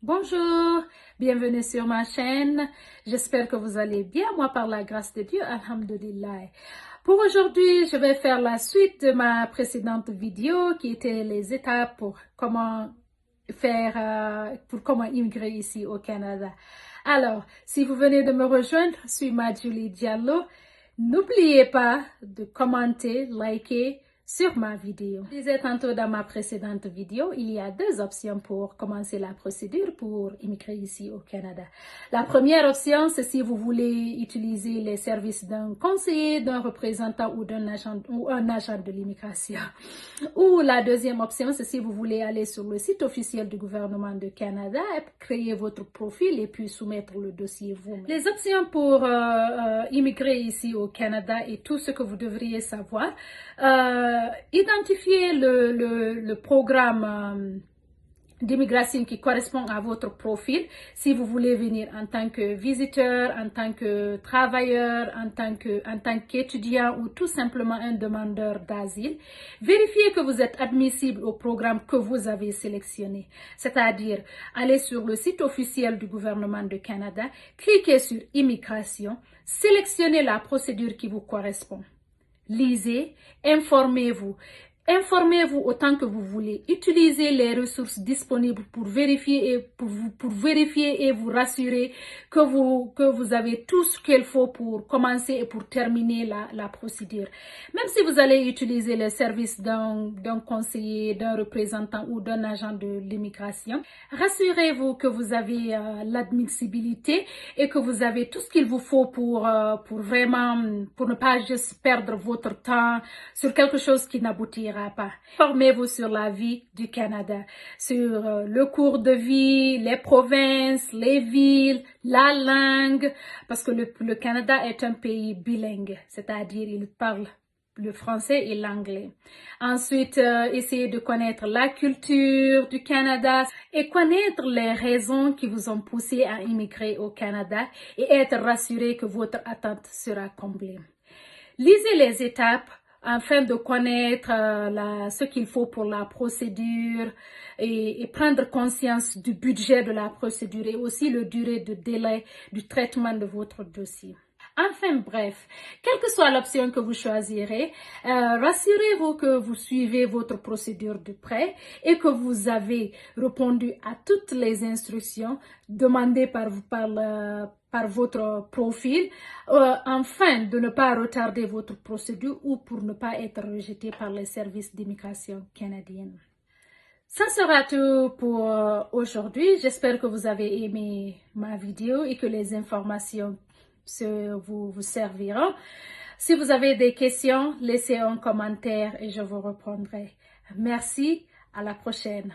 Bonjour, bienvenue sur ma chaîne. J'espère que vous allez bien. Moi, par la grâce de Dieu, alhamdulillah. Pour aujourd'hui, je vais faire la suite de ma précédente vidéo qui était les étapes pour comment comment immigrer ici au Canada. Alors, si vous venez de me rejoindre, je suis Madjouli Diallo. N'oubliez pas de commenter, liker sur ma vidéo. Je disais tantôt dans ma précédente vidéo, il y a deux options pour commencer la procédure pour immigrer ici au Canada. La première option, c'est si vous voulez utiliser les services d'un conseiller, d'un représentant ou un agent de l'immigration. Ou la deuxième option, c'est si vous voulez aller sur le site officiel du gouvernement du Canada, créer votre profil et puis soumettre le dossier vous-même. Les options pour immigrer ici au Canada et tout ce que vous devriez savoir. Identifiez le programme d'immigration qui correspond à votre profil. Si vous voulez venir en tant que visiteur, en tant que travailleur, en tant qu'étudiant ou tout simplement un demandeur d'asile, vérifiez que vous êtes admissible au programme que vous avez sélectionné. C'est-à-dire, allez sur le site officiel du gouvernement du Canada, cliquez sur Immigration, sélectionnez la procédure qui vous correspond. Lisez, informez-vous. Informez-vous autant que vous voulez. Utilisez les ressources disponibles pour vérifier et vous rassurer que vous avez tout ce qu'il faut pour commencer et pour terminer la procédure. Même si vous allez utiliser les services d'un conseiller, d'un représentant ou d'un agent de l'immigration, rassurez-vous que vous avez l'admissibilité et que vous avez tout ce qu'il vous faut pour ne pas juste perdre votre temps sur quelque chose qui n'aboutira pas. Formez-vous sur la vie du Canada, sur le cours de vie, les provinces, les villes, la langue, parce que le Canada est un pays bilingue, c'est-à-dire il parle le français et l'anglais. Ensuite, essayez de connaître la culture du Canada et connaître les raisons qui vous ont poussé à immigrer au Canada et être rassuré que votre attente sera comblée. Lisez les étapes afin de connaître ce qu'il faut pour la procédure et prendre conscience du budget de la procédure et aussi le durée de délai du traitement de votre dossier. Enfin bref, quelle que soit l'option que vous choisirez, rassurez-vous que vous suivez votre procédure de près et que vous avez répondu à toutes les instructions demandées par votre profil, afin de ne pas retarder votre procédure ou pour ne pas être rejeté par les services d'immigration canadiennes. Ça sera tout pour aujourd'hui. J'espère que vous avez aimé ma vidéo et que les informations vous serviront. Si vous avez des questions, laissez un commentaire et je vous répondrai. Merci, à la prochaine.